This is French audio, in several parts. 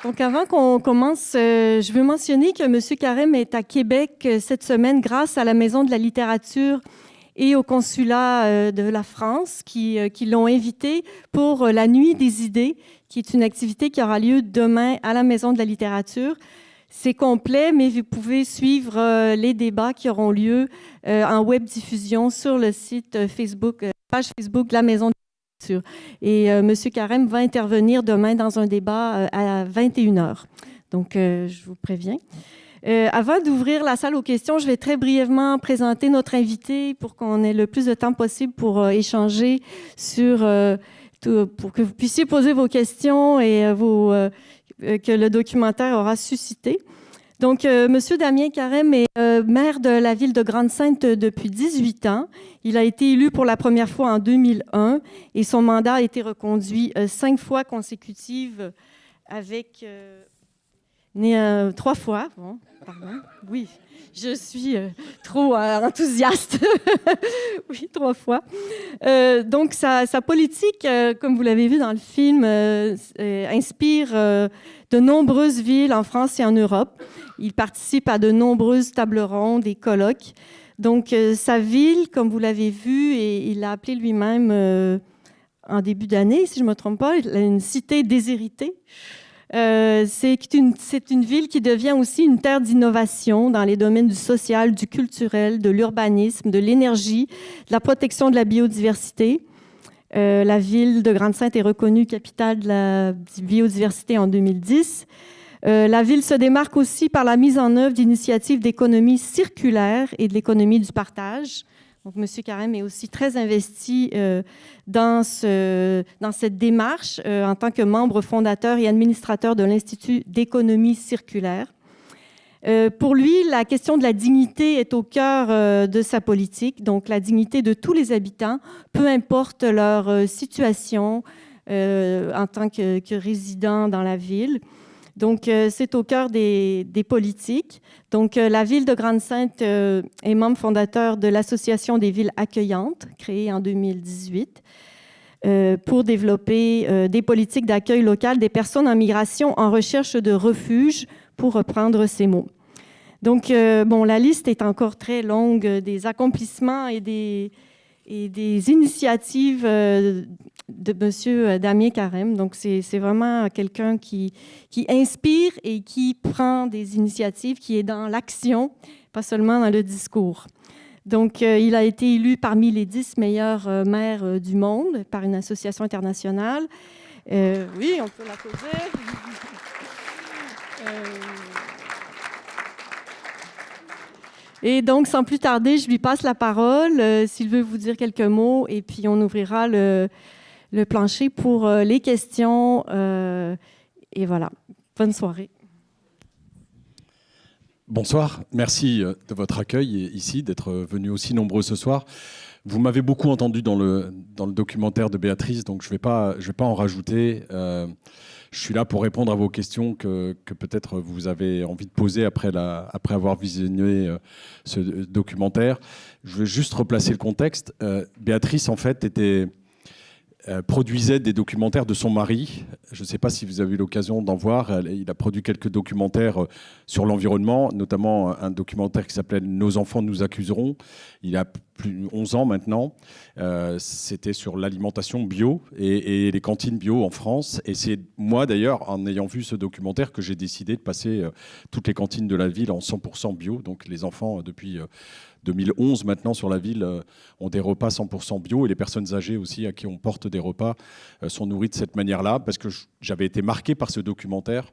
Donc, avant qu'on commence, je veux mentionner que M. Carême est à Québec cette semaine grâce à la Maison de la littérature et au consulat de la France qui l'ont invité pour la Nuit des idées, qui est une activité qui aura lieu demain à la Maison de la littérature. C'est complet, mais vous pouvez suivre les débats qui auront lieu en web diffusion sur le site Facebook, page Facebook de la Maison de la littérature. Et M. Carême va intervenir demain dans un débat à 21h. Donc, je vous préviens. Avant d'ouvrir la salle aux questions, je vais très brièvement présenter notre invité pour qu'on ait le plus de temps possible pour échanger sur, pour que vous puissiez poser vos questions et que le documentaire aura suscité. Donc, M. Damien Carême est maire de la ville de Grande-Synthe depuis 18 ans. Il a été élu pour la première fois en 2001 et son mandat a été reconduit 5 fois consécutives avec... 3 fois. Bon, pardon. Oui, je suis trop enthousiaste. Oui, 3 fois. Donc, sa politique, comme vous l'avez vu dans le film, inspire de nombreuses villes en France et en Europe. Il participe à de nombreuses tables rondes et colloques. Donc, sa ville, comme vous l'avez vu, et il l'a appelée lui-même en début d'année, si je ne me trompe pas, une cité déshéritée. C'est une ville qui devient aussi une terre d'innovation dans les domaines du social, du culturel, de l'urbanisme, de l'énergie, de la protection de la biodiversité. La ville de Grande-Synthe est reconnue capitale de la biodiversité en 2010. La ville se démarque aussi par la mise en œuvre d'initiatives d'économie circulaire et de l'économie du partage. Donc, M. Carême est aussi très investi dans cette démarche en tant que membre fondateur et administrateur de l'Institut d'économie circulaire. Pour lui, la question de la dignité est au cœur de sa politique, donc la dignité de tous les habitants, peu importe leur situation en tant que résidents dans la ville. Donc, c'est au cœur des politiques. Donc, la ville de Grande-Synthe est membre fondateur de l'Association des villes accueillantes, créée en 2018, pour développer des politiques d'accueil local des personnes en migration en recherche de refuge, pour reprendre ces mots. Donc, la liste est encore très longue des accomplissements et des initiatives de M. Damien Carême. Donc, c'est vraiment quelqu'un qui inspire et qui prend des initiatives, qui est dans l'action, pas seulement dans le discours. Donc, il a été élu parmi les 10 meilleurs maires du monde par une association internationale. Oui, on peut l'applaudir. Et donc, sans plus tarder, je lui passe la parole, s'il veut vous dire quelques mots, et puis on ouvrira le plancher pour les questions. Et voilà. Bonne soirée. Bonsoir. Merci de votre accueil ici, d'être venus aussi nombreux ce soir. Vous m'avez beaucoup entendu dans le documentaire de Béatrice, donc je vais pas en rajouter. Je suis là pour répondre à vos questions que peut-être vous avez envie de poser après avoir visionné ce documentaire. Je vais juste replacer le contexte. Béatrice, en fait, produisait des documentaires de son mari. Je ne sais pas si vous avez eu l'occasion d'en voir. Il a produit quelques documentaires sur l'environnement, notamment un documentaire qui s'appelait « Nos enfants nous accuseront ». Il a plus de 11 ans maintenant. C'était sur l'alimentation bio et les cantines bio en France. Et c'est moi, d'ailleurs, en ayant vu ce documentaire, que j'ai décidé de passer toutes les cantines de la ville en 100% bio. Donc les enfants, depuis 2011 maintenant sur la ville, ont des repas 100% bio, et les personnes âgées aussi à qui on porte des repas sont nourries de cette manière-là, parce que j'avais été marqué par ce documentaire.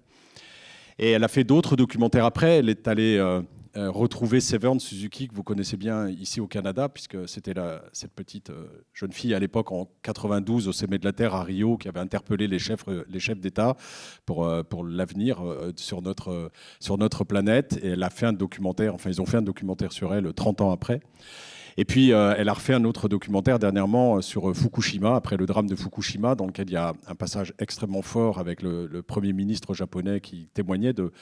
Et elle a fait d'autres documentaires après. Elle est allée retrouver Severn Suzuki, que vous connaissez bien ici au Canada, puisque c'était cette petite jeune fille à l'époque en 92 au Sommet de la Terre à Rio, qui avait interpellé les chefs d'État pour l'avenir sur notre planète. Et elle a fait un documentaire, enfin ils ont fait un documentaire sur elle 30 ans après. Et puis, elle a refait un autre documentaire dernièrement sur Fukushima, après le drame de Fukushima, dans lequel il y a un passage extrêmement fort avec le Premier ministre japonais qui témoignait de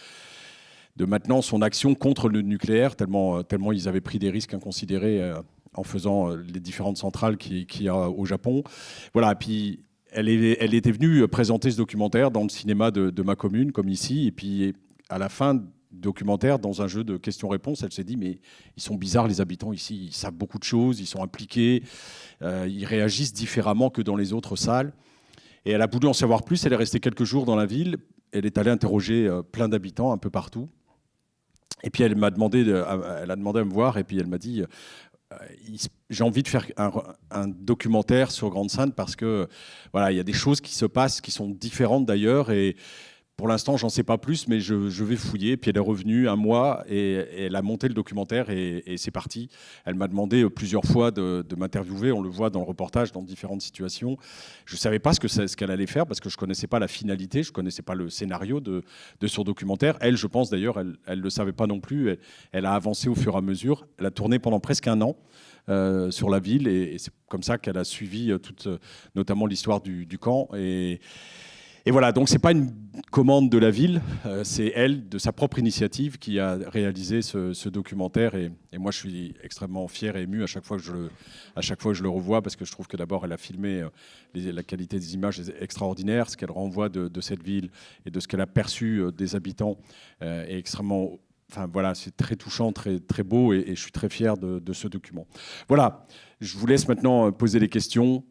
maintenant son action contre le nucléaire, tellement ils avaient pris des risques inconsidérés en faisant les différentes centrales qu'il y a au Japon. Voilà, et puis elle était venue présenter ce documentaire dans le cinéma de ma commune, comme ici. Et puis, à la fin du documentaire, dans un jeu de questions-réponses, elle s'est dit, mais ils sont bizarres, les habitants ici. Ils savent beaucoup de choses, ils sont impliqués, ils réagissent différemment que dans les autres salles. Et elle a voulu en savoir plus. Elle est restée quelques jours dans la ville. Elle est allée interroger plein d'habitants un peu partout. Et puis, elle a demandé à me voir. Et puis, elle m'a dit... j'ai envie de faire un documentaire sur Grande-Synthe parce que voilà, il y a des choses qui se passent qui sont différentes d'ailleurs, et pour l'instant j'en sais pas plus, mais je vais fouiller. Puis elle est revenue un mois et elle a monté le documentaire et c'est parti. Elle m'a demandé plusieurs fois de m'interviewer, on le voit dans le reportage, dans différentes situations. Je savais pas ce qu'elle allait faire parce que je connaissais pas la finalité, je connaissais pas le scénario de son documentaire. Elle, je pense d'ailleurs, elle le savait pas non plus. Elle a avancé au fur et à mesure. Elle a tourné pendant presque un an sur la ville, et c'est comme ça qu'elle a suivi notamment l'histoire du camp. Et voilà, donc c'est pas une commande de la ville, c'est elle, de sa propre initiative, qui a réalisé ce documentaire. Et moi, je suis extrêmement fier et ému à chaque fois que je le revois, parce que je trouve que d'abord, elle a filmé, la qualité des images est extraordinaire, ce qu'elle renvoie de cette ville et de ce qu'elle a perçu des habitants est extrêmement... Enfin voilà, c'est très touchant, très, très beau, et je suis très fier de ce document. Voilà, je vous laisse maintenant poser les questions.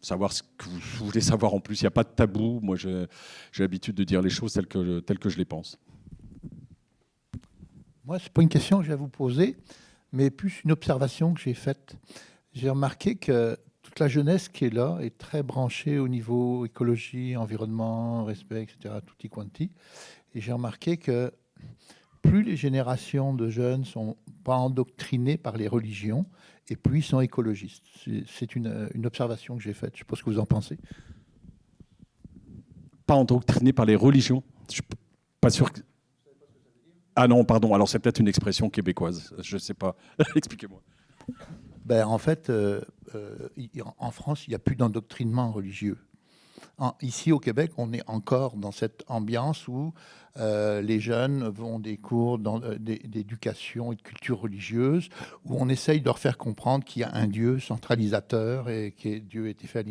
Savoir ce que vous voulez savoir en plus. Il n'y a pas de tabou. Moi, j'ai l'habitude de dire les choses telles que je les pense. Moi, ce n'est pas une question que je vais vous poser, mais plus une observation que j'ai faite. J'ai remarqué que toute la jeunesse qui est là est très branchée au niveau écologie, environnement, respect, etc., tutti quanti. Et j'ai remarqué que plus les générations de jeunes ne sont pas endoctrinées par les religions, et plus ils sont écologistes. C'est une observation que j'ai faite. Je ne sais pas ce que vous en pensez. Pas endoctrinés par les religions. Je ne suis pas sûr que... Ah non, pardon. Alors c'est peut-être une expression québécoise. Je ne sais pas. Expliquez-moi. Ben, en fait, en France, il n'y a plus d'endoctrinement religieux. Ici, au Québec, on est encore dans cette ambiance où les jeunes vont des cours d'éducation et de culture religieuse, où on essaye de leur faire comprendre qu'il y a un Dieu centralisateur et que Dieu a été fait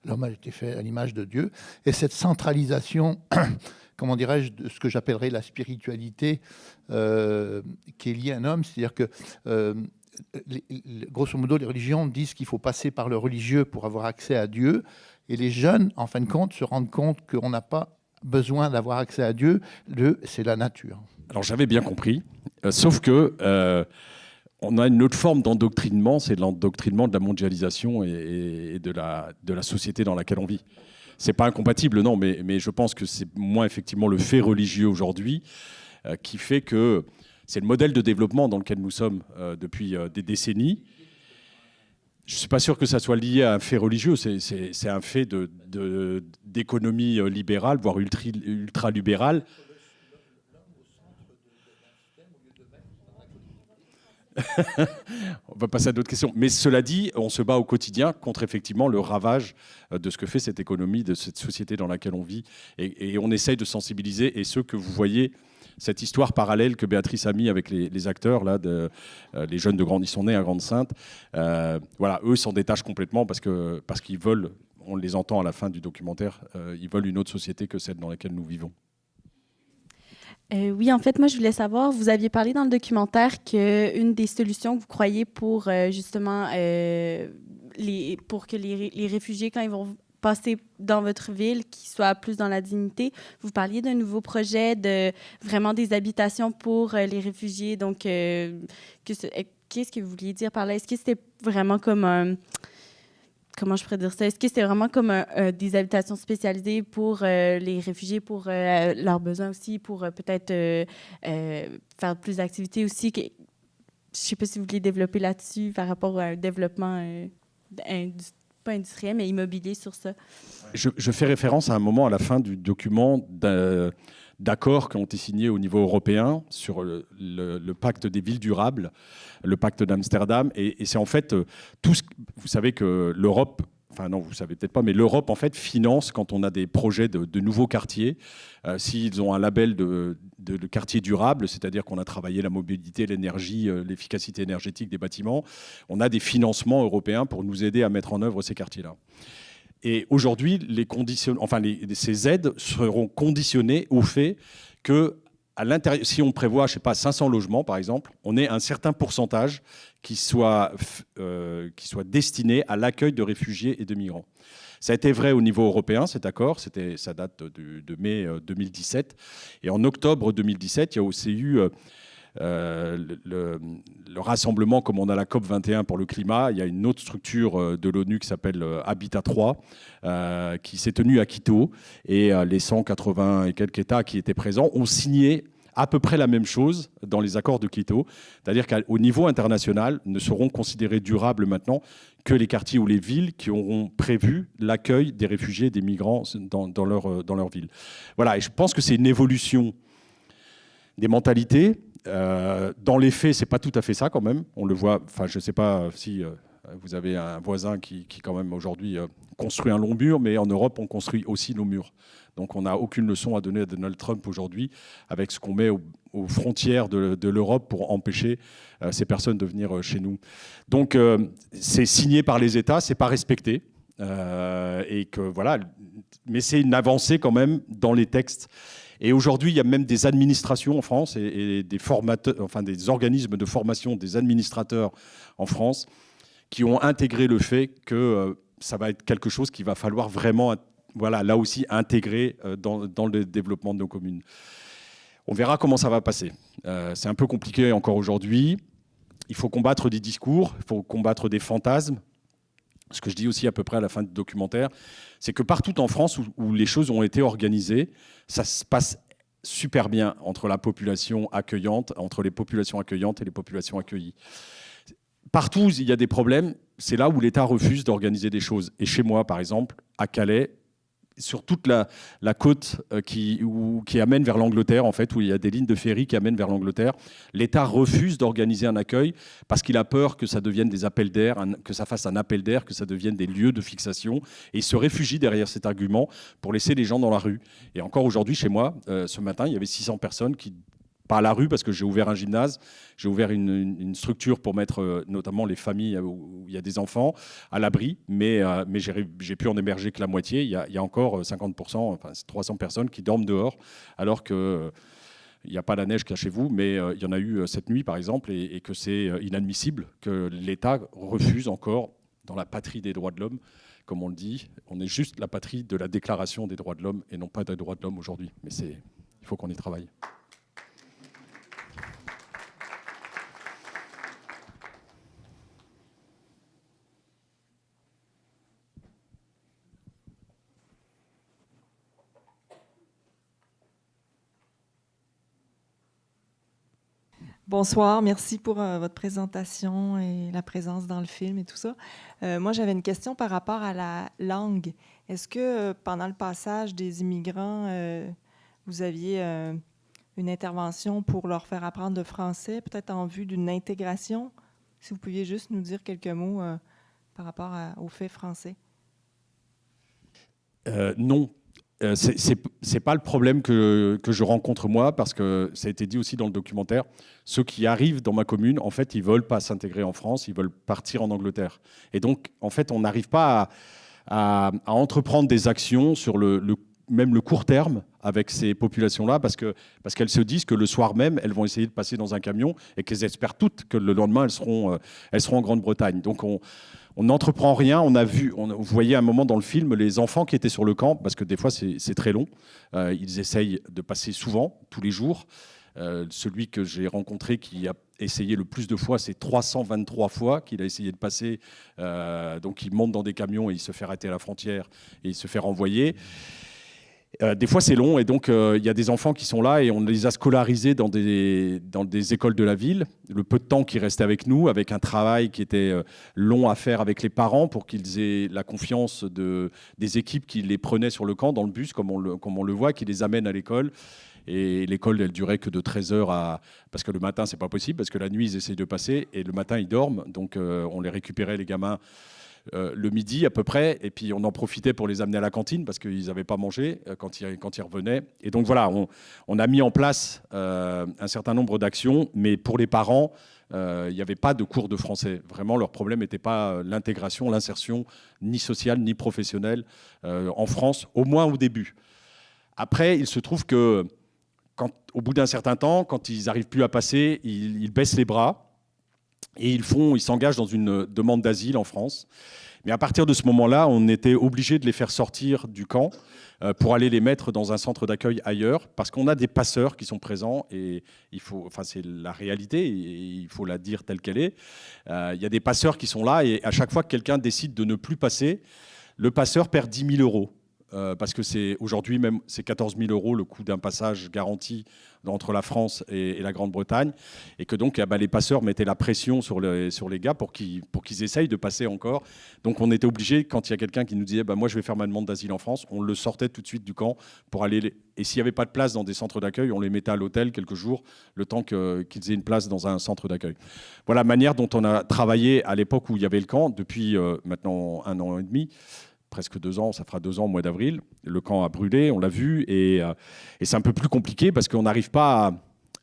l'homme a été fait à l'image de Dieu. Et cette centralisation, comment dirais-je, de ce que j'appellerais la spiritualité qui est liée à un homme, c'est-à-dire que grosso modo, les religions disent qu'il faut passer par le religieux pour avoir accès à Dieu. Et les jeunes, en fin de compte, se rendent compte qu'on n'a pas besoin d'avoir accès à Dieu. C'est la nature. Alors j'avais bien compris, sauf que on a une autre forme d'endoctrinement, c'est l'endoctrinement de la mondialisation et de la société dans laquelle on vit. C'est pas incompatible, non, mais je pense que c'est moins effectivement le fait religieux aujourd'hui qui fait que c'est le modèle de développement dans lequel nous sommes depuis des décennies. Je ne suis pas sûr que ça soit lié à un fait religieux, c'est un fait d'économie libérale, voire ultra-libérale. On va passer à d'autres questions. Mais cela dit, on se bat au quotidien contre effectivement le ravage de ce que fait cette économie, de cette société dans laquelle on vit. Et on essaye de sensibiliser. Et ceux que vous voyez, cette histoire parallèle que Béatrice a mis avec les acteurs, là, les jeunes de Grande, ils sont nés à Grande-Synthe. Voilà, eux s'en détachent complètement parce qu'ils veulent, on les entend à la fin du documentaire, ils veulent une autre société que celle dans laquelle nous vivons. Oui, en fait, moi, je voulais savoir, vous aviez parlé dans le documentaire qu'une des solutions que vous croyez pour justement pour que les réfugiés, quand ils vont passer dans votre ville, qu'ils soient plus dans la dignité, vous parliez d'un nouveau projet de vraiment des habitations pour les réfugiés. Donc, qu'est-ce que vous vouliez dire par là? Est-ce que c'était vraiment comme un... Comment je pourrais dire ça? Est-ce que c'était vraiment comme des habitations spécialisées pour les réfugiés, pour leurs besoins aussi, pour peut-être faire plus d'activités aussi? Je ne sais pas si vous vouliez développer là-dessus par rapport à un développement, pas industriel, mais immobilier sur ça. Je fais référence à un moment à la fin du document d'accords qui ont été signés au niveau européen sur le pacte des villes durables, le pacte d'Amsterdam. Et c'est en fait tout ce... Vous savez que l'Europe... Enfin non, vous ne savez peut-être pas, mais l'Europe en fait finance quand on a des projets de nouveaux quartiers. S'ils ont un label de quartier durable, c'est-à-dire qu'on a travaillé la mobilité, l'énergie, l'efficacité énergétique des bâtiments, on a des financements européens pour nous aider à mettre en œuvre ces quartiers-là. Et aujourd'hui, ces aides seront conditionnées au fait que, si on prévoit, je sais pas, 500 logements par exemple, on ait un certain pourcentage qui soit destiné à l'accueil de réfugiés et de migrants. Ça a été vrai au niveau européen, cet accord, ça date de mai 2017. Et en octobre 2017, il y a aussi eu le rassemblement, comme on a la COP 21 pour le climat. Il y a une autre structure de l'ONU qui s'appelle Habitat 3, qui s'est tenue à Quito. Et les 180 et quelques États qui étaient présents ont signé à peu près la même chose dans les accords de Quito. C'est-à-dire qu'au niveau international, ne seront considérés durables maintenant que les quartiers ou les villes qui auront prévu l'accueil des réfugiés et des migrants dans leur ville. Voilà, et je pense que c'est une évolution des mentalités. Dans les faits, c'est pas tout à fait ça quand même. On le voit, enfin je ne sais pas si vous avez un voisin qui quand même aujourd'hui construit un long mur, mais en Europe, on construit aussi nos murs. Donc on n'a aucune leçon à donner à Donald Trump aujourd'hui avec ce qu'on met aux frontières de l'Europe pour empêcher ces personnes de venir chez nous. Donc c'est signé par les États, c'est pas respecté. Et que voilà, mais c'est une avancée quand même dans les textes. Et aujourd'hui, il y a même des administrations en France et des formateurs, enfin des organismes de formation des administrateurs en France qui ont intégré le fait que ça va être quelque chose qu'il va falloir vraiment, voilà, là aussi intégrer dans le développement de nos communes. On verra comment ça va passer. C'est un peu compliqué encore aujourd'hui. Il faut combattre des discours, il faut combattre des fantasmes. Ce que je dis aussi à peu près à la fin du documentaire, c'est que partout en France où les choses ont été organisées, ça se passe super bien entre la population accueillante, entre les populations accueillantes et les populations accueillies. Partout où il y a des problèmes, c'est là où l'État refuse d'organiser des choses. Et chez moi, par exemple, à Calais, sur toute la côte qui amène vers l'Angleterre, en fait, où il y a des lignes de ferry qui amènent vers l'Angleterre, l'État refuse d'organiser un accueil parce qu'il a peur que ça devienne des appels d'air, que ça fasse un appel d'air, que ça devienne des lieux de fixation. Et il se réfugie derrière cet argument pour laisser les gens dans la rue. Et encore aujourd'hui, chez moi, ce matin, il y avait 600 personnes qui... Pas à la rue, parce que j'ai ouvert un gymnase, j'ai ouvert une structure pour mettre notamment les familles où il y a des enfants à l'abri, mais j'ai pu en héberger que la moitié. Il y a encore 50%, enfin 300 personnes qui dorment dehors, alors qu'il n'y a pas la neige qu'il y a chez vous, mais il y en a eu cette nuit, par exemple, et que c'est inadmissible que l'État refuse encore, dans la patrie des droits de l'homme, comme on le dit, on est juste la patrie de la déclaration des droits de l'homme et non pas des droits de l'homme aujourd'hui. Mais il faut qu'on y travaille. Bonsoir, merci pour votre présentation et la présence dans le film et tout ça. Moi, j'avais une question par rapport à la langue. Est-ce que pendant le passage des immigrants, vous aviez une intervention pour leur faire apprendre le français, peut-être en vue d'une intégration? Si vous pouviez juste nous dire quelques mots par rapport au fait français. Non. C'est pas le problème que je rencontre moi, parce que ça a été dit aussi dans le documentaire. Ceux qui arrivent dans ma commune, en fait, ils veulent pas s'intégrer en France, ils veulent partir en Angleterre. Et donc, en fait, on n'arrive pas à entreprendre des actions sur même le court terme avec ces populations-là, parce qu'elles se disent que le soir même, elles vont essayer de passer dans un camion et qu'elles espèrent toutes que le lendemain, elles seront en Grande-Bretagne. Donc, on n'entreprend rien. Vous voyez un moment dans le film les enfants qui étaient sur le camp, parce que des fois c'est très long. Ils essayent de passer souvent, tous les jours. Celui que j'ai rencontré qui a essayé le plus de fois, c'est 323 fois qu'il a essayé de passer. Donc il monte dans des camions et il se fait arrêter à la frontière et il se fait renvoyer. Des fois, c'est long, et donc il y a des enfants qui sont là et on les a scolarisés dans des écoles de la ville. Le peu de temps qui restait avec nous, avec un travail qui était long à faire avec les parents pour qu'ils aient la confiance des équipes qui les prenaient sur le camp, dans le bus, comme on le voit, qui les amènent à l'école. Et l'école, elle durait que de 13h parce que le matin, c'est pas possible, parce que la nuit, ils essayent de passer, et le matin, ils dorment. Donc, on les récupérait, les gamins, le midi à peu près, et puis on en profitait pour les amener à la cantine parce qu'ils n'avaient pas mangé quand ils revenaient. Et donc voilà, on a mis en place un certain nombre d'actions, mais pour les parents, il n'y avait pas de cours de français. Vraiment, leur problème n'était pas l'intégration, l'insertion, ni sociale, ni professionnelle en France, au moins au début. Après, il se trouve que, au bout d'un certain temps, quand ils n'arrivent plus à passer, ils baissent les bras et ils s'engagent dans une demande d'asile en France. Mais à partir de ce moment-là, on était obligé de les faire sortir du camp pour aller les mettre dans un centre d'accueil ailleurs, parce qu'on a des passeurs qui sont présents et c'est la réalité, et il faut la dire telle qu'elle est. Il y a des passeurs qui sont là et à chaque fois que quelqu'un décide de ne plus passer, le passeur perd 10 000 €. Parce que aujourd'hui même, c'est 14 000 € le coût d'un passage garanti entre la France et la Grande-Bretagne, et que donc les passeurs mettaient la pression sur les gars pour qu'ils essayent de passer encore. Donc on était obligé, quand il y a quelqu'un qui nous disait moi je vais faire ma demande d'asile en France, on le sortait tout de suite du camp pour aller. Et s'il n'y avait pas de place dans des centres d'accueil, on les mettait à l'hôtel quelques jours, le temps qu'ils aient une place dans un centre d'accueil. Voilà la manière dont on a travaillé à l'époque où il y avait le camp, depuis maintenant 1 an et demi. Presque 2 ans, ça fera 2 ans au mois d'avril. Le camp a brûlé, on l'a vu, et c'est un peu plus compliqué parce qu'on n'arrive pas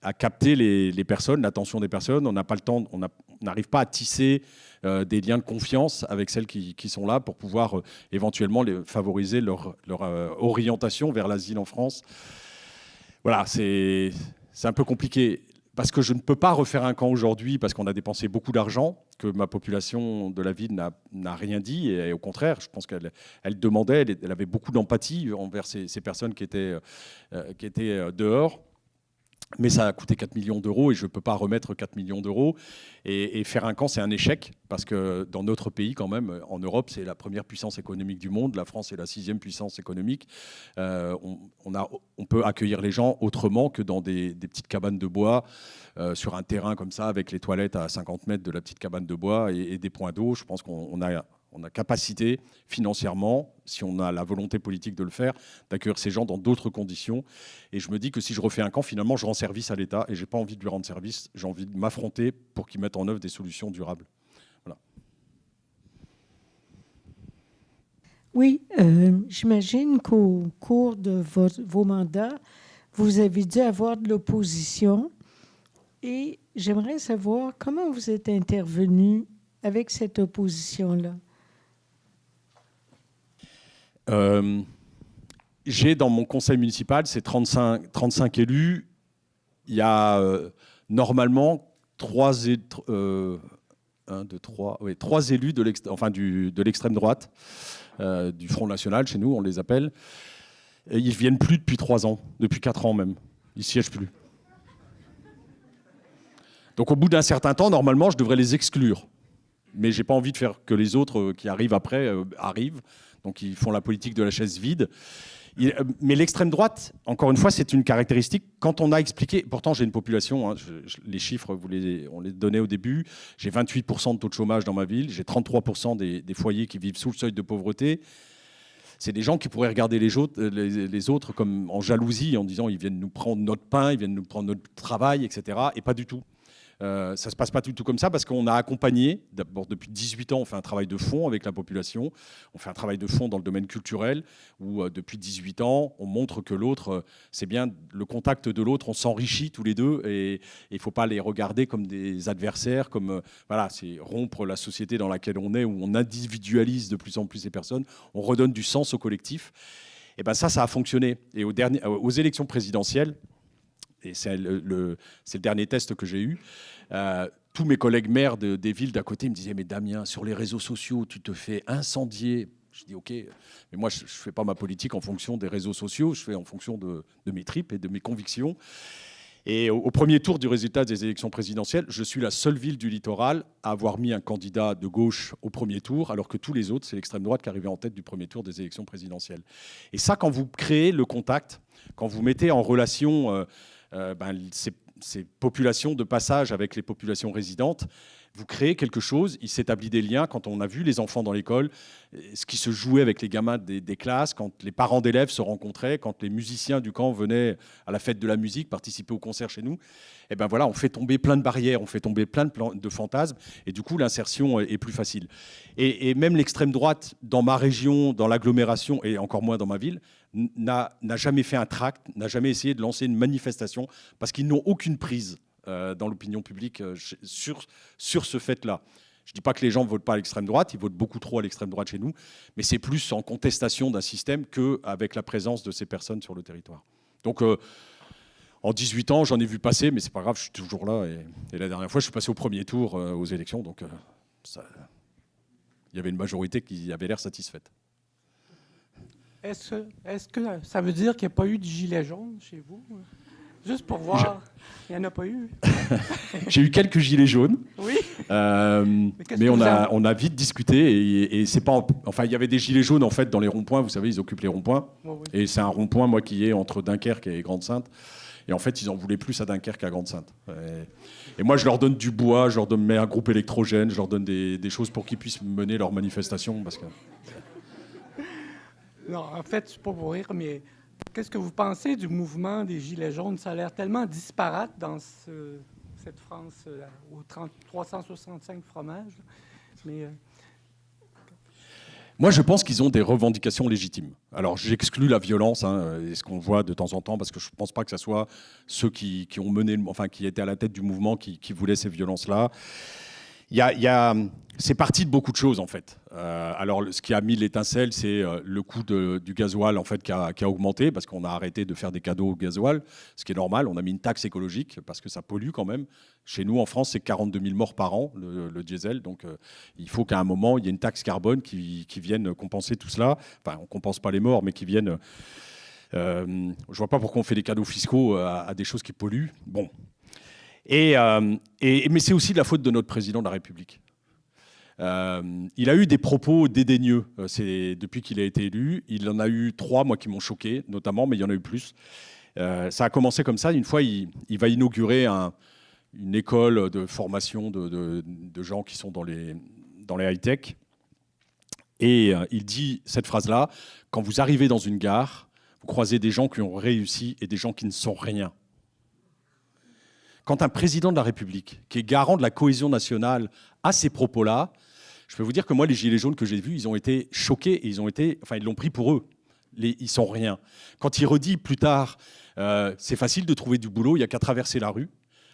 à capter les personnes, l'attention des personnes. On n'a pas le temps, on n'arrive pas à tisser des liens de confiance avec celles qui sont là pour pouvoir éventuellement favoriser leur orientation vers l'asile en France. Voilà, c'est un peu compliqué. Parce que je ne peux pas refaire un camp aujourd'hui parce qu'on a dépensé beaucoup d'argent, que ma population de la ville n'a rien dit. Et au contraire, je pense qu'elle demandait, elle avait beaucoup d'empathie envers ces personnes qui étaient dehors. Mais ça a coûté 4 millions d'euros et je ne peux pas remettre 4 millions d'euros. Et faire un camp, c'est un échec parce que dans notre pays, quand même, en Europe, c'est la première puissance économique du monde. La France est la 6e puissance économique. On peut accueillir les gens autrement que dans des petites cabanes de bois, sur un terrain comme ça, avec les toilettes à 50 mètres de la petite cabane de bois et des points d'eau. Je pense qu'on a capacité financièrement, si on a la volonté politique de le faire, d'accueillir ces gens dans d'autres conditions. Et je me dis que si je refais un camp, finalement, je rends service à l'État et je n'ai pas envie de lui rendre service. J'ai envie de m'affronter pour qu'il mette en œuvre des solutions durables. Voilà. Oui, j'imagine qu'au cours de vos mandats, vous avez dû avoir de l'opposition. Et j'aimerais savoir comment vous êtes intervenu avec cette opposition-là. J'ai dans mon conseil municipal, c'est 35 élus. Il y a normalement 3 élus de l'extrême droite, du Front National, chez nous, on les appelle. Et ils ne viennent plus depuis 3 ans, depuis 4 ans même. Ils ne siègent plus. Donc au bout d'un certain temps, normalement, je devrais les exclure. Mais je n'ai pas envie de faire que les autres qui arrivent après arrivent. Donc ils font la politique de la chaise vide. Mais l'extrême droite, encore une fois, c'est une caractéristique. Quand on a expliqué, pourtant j'ai une population, les chiffres, on les donnait au début, j'ai 28% de taux de chômage dans ma ville, j'ai 33% des foyers qui vivent sous le seuil de pauvreté. C'est des gens qui pourraient regarder les autres comme en jalousie, en disant ils viennent nous prendre notre pain, ils viennent nous prendre notre travail, etc. Et pas du tout. Ça ne se passe pas du tout comme ça parce qu'on a accompagné, d'abord depuis 18 ans, on fait un travail de fond avec la population, on fait un travail de fond dans le domaine culturel où depuis 18 ans, on montre que l'autre, c'est bien le contact de l'autre, on s'enrichit tous les deux et il ne faut pas les regarder comme des adversaires, comme voilà, c'est rompre la société dans laquelle on est où on individualise de plus en plus les personnes, on redonne du sens au collectif. Et ben ça a fonctionné. Et aux élections présidentielles, et c'est le dernier test que j'ai eu, tous mes collègues maires des villes d'à côté me disaient « Mais Damien, sur les réseaux sociaux, tu te fais incendier ». Je dis « Ok, mais moi, je ne fais pas ma politique en fonction des réseaux sociaux, je fais en fonction de mes tripes et de mes convictions ». Et au premier tour du résultat des élections présidentielles, je suis la seule ville du littoral à avoir mis un candidat de gauche au premier tour, alors que tous les autres, c'est l'extrême droite qui arrivait en tête du premier tour des élections présidentielles. Et ça, quand vous créez le contact, quand vous mettez en relation ces populations de passage avec les populations résidentes, Vous créez quelque chose, il s'établit des liens. Quand on a vu les enfants dans l'école, ce qui se jouait avec les gamins des classes, quand les parents d'élèves se rencontraient, quand les musiciens du camp venaient à la fête de la musique, participer au concert chez nous, et ben voilà, on fait tomber plein de barrières, on fait tomber plein de fantasmes, et du coup l'insertion est plus facile. Et même l'extrême droite, dans ma région, dans l'agglomération, et encore moins dans ma ville, n'a jamais fait un tract, n'a jamais essayé de lancer une manifestation, parce qu'ils n'ont aucune prise dans l'opinion publique sur ce fait-là. Je ne dis pas que les gens ne votent pas à l'extrême droite, ils votent beaucoup trop à l'extrême droite chez nous, mais c'est plus en contestation d'un système qu'avec la présence de ces personnes sur le territoire. Donc, en 18 ans, j'en ai vu passer, mais c'est pas grave, je suis toujours là. Et la dernière fois, je suis passé au premier tour aux élections, donc il y avait une majorité qui avait l'air satisfaite. Est-ce que ça veut dire qu'il n'y a pas eu de gilet jaune chez vous? Juste pour voir, il n'y en a pas eu. J'ai eu quelques gilets jaunes, Oui. mais on a vite discuté et c'est pas. Enfin, il y avait des gilets jaunes en fait dans les ronds-points. Vous savez, ils occupent les ronds-points. Oui. Et c'est un rond-point, moi, qui est entre Dunkerque et Grande-Synthe. Et en fait, ils en voulaient plus à Dunkerque qu'à Grande-Synthe. Et moi, je leur donne du bois, je leur mets un groupe électrogène, je leur donne des choses pour qu'ils puissent mener leur manifestation, parce que. Non, en fait, c'est pas pour rire, mais qu'est-ce que vous pensez du mouvement des Gilets jaunes? Ça a l'air tellement disparate dans cette France aux 365 fromages. Mais, Moi, je pense qu'ils ont des revendications légitimes. Alors, j'exclus la violence, et ce qu'on voit de temps en temps, parce que je ne pense pas que ce soit ceux qui ont mené, qui étaient à la tête du mouvement, qui voulaient ces violences-là. C'est parti de beaucoup de choses en fait. Alors ce qui a mis l'étincelle, c'est le coût du gasoil en fait qui a augmenté parce qu'on a arrêté de faire des cadeaux au gasoil, ce qui est normal. On a mis une taxe écologique parce que ça pollue quand même. Chez nous en France, c'est 42 000 morts par an le diesel, donc il faut qu'à un moment il y ait une taxe carbone qui vienne compenser tout cela. Enfin, on compense pas les morts, mais qui viennent. Je vois pas pourquoi on fait des cadeaux fiscaux à des choses qui polluent. Bon. Mais c'est aussi de la faute de notre président de la République. Il a eu des propos dédaigneux depuis qu'il a été élu. Il en a eu 3, moi, qui m'ont choqué, notamment, mais il y en a eu plus. Ça a commencé comme ça. Une fois, il va inaugurer une école de formation de gens qui sont dans les high-tech. Et il dit cette phrase-là, « Quand vous arrivez dans une gare, vous croisez des gens qui ont réussi et des gens qui ne sont rien. » Quand un président de la République, qui est garant de la cohésion nationale, a ces propos-là, je peux vous dire que moi, les gilets jaunes que j'ai vus, ils ont été choqués et ils l'ont pris pour eux. Ils sont rien. Quand il redit plus tard, c'est facile de trouver du boulot, il n'y a qu'à traverser la rue.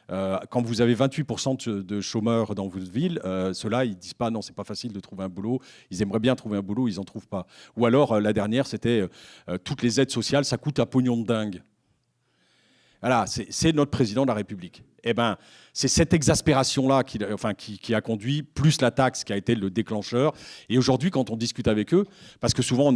Quand vous avez 28% de chômeurs dans votre ville, ceux-là, ils ne disent pas non, c'est pas facile de trouver un boulot. Ils aimeraient bien trouver un boulot, ils n'en trouvent pas. Ou alors, la dernière, c'était toutes les aides sociales, ça coûte un pognon de dingue. Voilà, c'est notre président de la République. Eh ben, c'est cette exaspération-là qui a conduit, plus la taxe qui a été le déclencheur. Et aujourd'hui, quand on discute avec eux, parce que souvent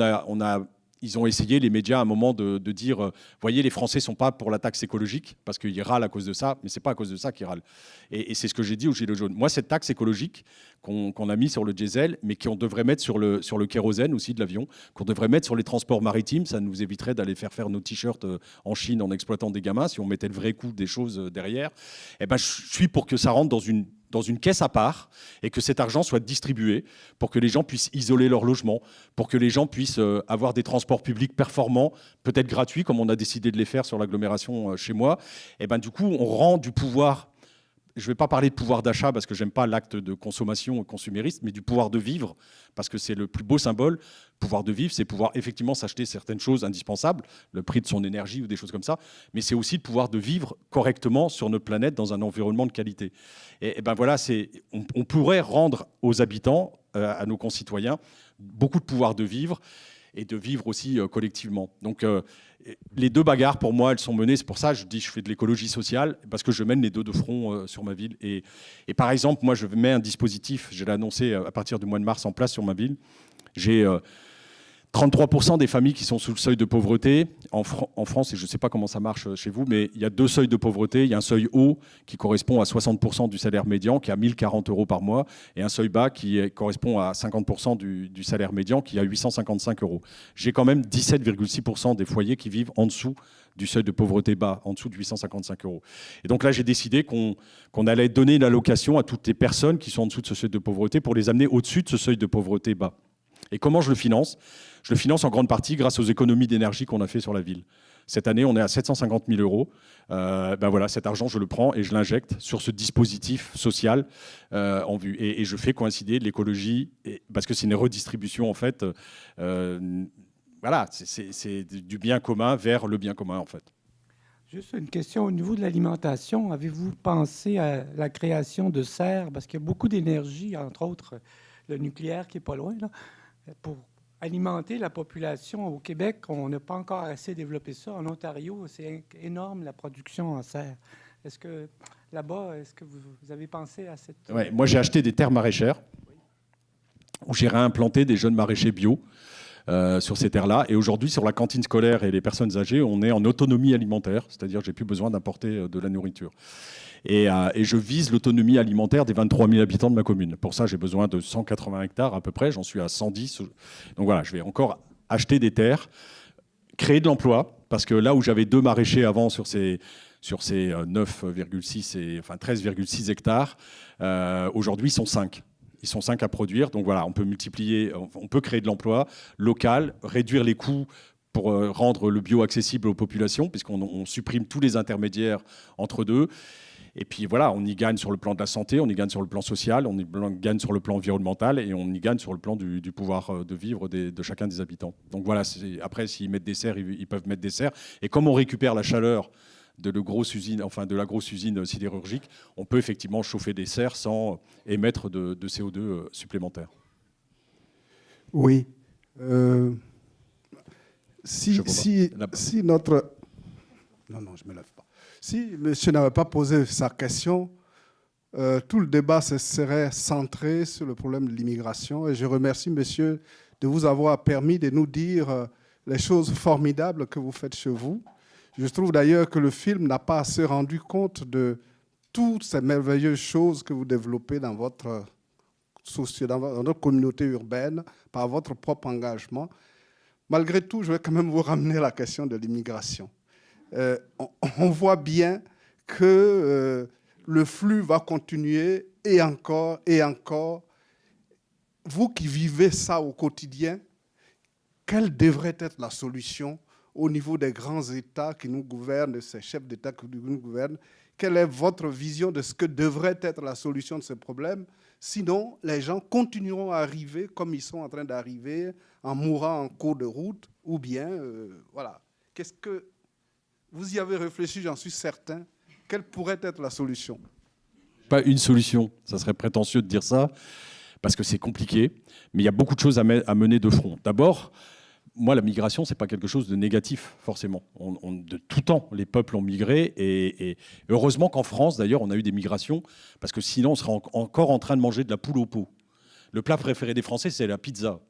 ils ont essayé, les médias, à un moment, de dire voyez, les Français ne sont pas pour la taxe écologique, parce qu'ils râlent à cause de ça, mais ce n'est pas à cause de ça qu'ils râlent. Et c'est ce que j'ai dit aux Gilets jaunes. Moi, cette taxe écologique qu'on a mis sur le diesel, mais qu'on devrait mettre sur le kérosène aussi de l'avion, qu'on devrait mettre sur les transports maritimes, ça nous éviterait d'aller faire nos t-shirts en Chine en exploitant des gamins, si on mettait le vrai coût des choses derrière. Eh ben, je suis pour que ça rentre dans une caisse à part et que cet argent soit distribué pour que les gens puissent isoler leur logement, pour que les gens puissent avoir des transports publics performants, peut-être gratuits, comme on a décidé de les faire sur l'agglomération chez moi. Et ben, du coup, on rend du pouvoir. Je ne vais pas parler de pouvoir d'achat parce que je n'aime pas l'acte de consommation consumériste, mais du pouvoir de vivre, parce que c'est le plus beau symbole. Pouvoir de vivre, c'est pouvoir effectivement s'acheter certaines choses indispensables, le prix de son énergie ou des choses comme ça, mais c'est aussi le pouvoir de vivre correctement sur notre planète dans un environnement de qualité. Et ben voilà, on pourrait rendre aux habitants, à nos concitoyens, beaucoup de pouvoir de vivre et de vivre aussi collectivement. Donc les deux bagarres, pour moi, elles sont menées. C'est pour ça que je dis que je fais de l'écologie sociale, parce que je mène les deux de front sur ma ville. Et par exemple, moi, je mets un dispositif, je l'ai annoncé à partir du mois de mars en place sur ma ville. J'ai 33% des familles qui sont sous le seuil de pauvreté en France, et je ne sais pas comment ça marche chez vous, mais il y a 2 seuils de pauvreté. Il y a un seuil haut qui correspond à 60% du salaire médian, qui est à 1 040 € par mois, et un seuil bas qui correspond à 50% du salaire médian, qui est à 855 €. J'ai quand même 17,6% des foyers qui vivent en dessous du seuil de pauvreté bas, en dessous de 855 €. Et donc là, j'ai décidé qu'on allait donner une allocation à toutes les personnes qui sont en dessous de ce seuil de pauvreté pour les amener au-dessus de ce seuil de pauvreté bas. Et comment je le finance ? Je le finance en grande partie grâce aux économies d'énergie qu'on a fait sur la ville. Cette année, on est à 750 000 €. Voilà, cet argent, je le prends et je l'injecte sur ce dispositif social en vue. Et je fais coïncider l'écologie, parce que c'est une redistribution, en fait. Voilà, c'est du bien commun vers le bien commun, en fait. Juste une question au niveau de l'alimentation. Avez-vous pensé à la création de serres? Parce qu'il y a beaucoup d'énergie, entre autres le nucléaire qui n'est pas loin, là, pour alimenter la population. Au Québec, on n'a pas encore assez développé ça. En Ontario, c'est énorme la production en serre. Est-ce que là-bas, est-ce que vous avez pensé à cette... Ouais, moi, j'ai acheté des terres maraîchères où j'ai réimplanté des jeunes maraîchers bio sur ces terres-là. Et aujourd'hui, sur la cantine scolaire et les personnes âgées, on est en autonomie alimentaire, c'est-à-dire que j'ai plus besoin d'importer de la nourriture. Et je vise l'autonomie alimentaire des 23 000 habitants de ma commune. Pour ça, j'ai besoin de 180 hectares à peu près. J'en suis à 110. Donc voilà, je vais encore acheter des terres, créer de l'emploi, parce que là où j'avais 2 maraîchers avant sur ces 9,6 et enfin 13,6 hectares, aujourd'hui, ils sont 5. Ils sont 5 à produire. Donc voilà, on peut multiplier, on peut créer de l'emploi local, réduire les coûts pour rendre le bio accessible aux populations, puisqu'on supprime tous les intermédiaires entre deux. Et puis voilà, on y gagne sur le plan de la santé, on y gagne sur le plan social, on y gagne sur le plan environnemental et on y gagne sur le plan du pouvoir de vivre de chacun des habitants. Donc voilà, après, s'ils mettent des serres, ils peuvent mettre des serres. Et comme on récupère la chaleur de la grosse usine sidérurgique, on peut effectivement chauffer des serres sans émettre de CO2 supplémentaire. Oui. Si notre... Non, je ne me lève pas. Si monsieur n'avait pas posé sa question, tout le débat serait centré sur le problème de l'immigration. Et je remercie monsieur de vous avoir permis de nous dire les choses formidables que vous faites chez vous. Je trouve d'ailleurs que le film n'a pas assez rendu compte de toutes ces merveilleuses choses que vous développez dans votre communauté urbaine, par votre propre engagement. Malgré tout, je vais quand même vous ramener la question de l'immigration. On voit bien que le flux va continuer et encore et encore. Vous qui vivez ça au quotidien, quelle devrait être la solution au niveau des grands États qui nous gouvernent, de ces chefs d'État qui nous gouvernent? Quelle est votre vision de ce que devrait être la solution de ce problème? Sinon, les gens continueront à arriver comme ils sont en train d'arriver, en mourant en cours de route, ou bien, voilà. Qu'est-ce que vous y avez réfléchi, j'en suis certain. Quelle pourrait être la solution? Pas une solution, ça serait prétentieux de dire ça, parce que c'est compliqué, mais il y a beaucoup de choses à mener de front. D'abord, moi, la migration, ce n'est pas quelque chose de négatif, forcément. De tout temps, les peuples ont migré, et heureusement qu'en France, d'ailleurs, on a eu des migrations, parce que sinon, on serait encore en train de manger de la poule au pot. Le plat préféré des Français, c'est la pizza.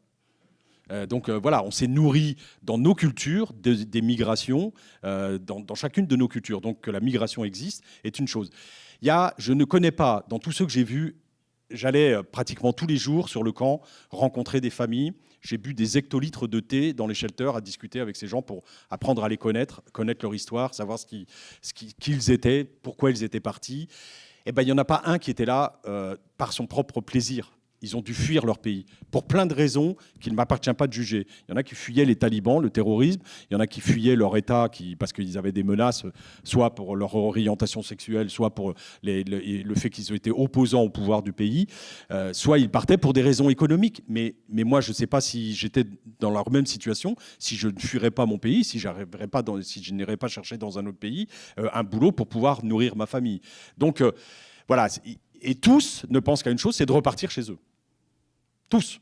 Donc voilà, on s'est nourri dans nos cultures des migrations, dans chacune de nos cultures. Donc que la migration existe est une chose. Je ne connais pas, dans tous ceux que j'ai vus, j'allais pratiquement tous les jours sur le camp rencontrer des familles. J'ai bu des hectolitres de thé dans les shelters à discuter avec ces gens pour apprendre à les connaître leur histoire, savoir qui ils étaient, pourquoi ils étaient partis. Eh ben, il n'y en a pas un qui était là par son propre plaisir. Ils ont dû fuir leur pays, pour plein de raisons qu'il ne m'appartient pas de juger. Il y en a qui fuyaient les talibans, le terrorisme, il y en a qui fuyaient leur État parce qu'ils avaient des menaces, soit pour leur orientation sexuelle, soit pour le fait qu'ils étaient opposants au pouvoir du pays, soit ils partaient pour des raisons économiques. Mais moi, je ne sais pas si j'étais dans leur même situation, si je ne fuirais pas mon pays, si je n'irais pas chercher dans un autre pays un boulot pour pouvoir nourrir ma famille. Donc, voilà. Et tous ne pensent qu'à une chose, c'est de repartir chez eux. Tous.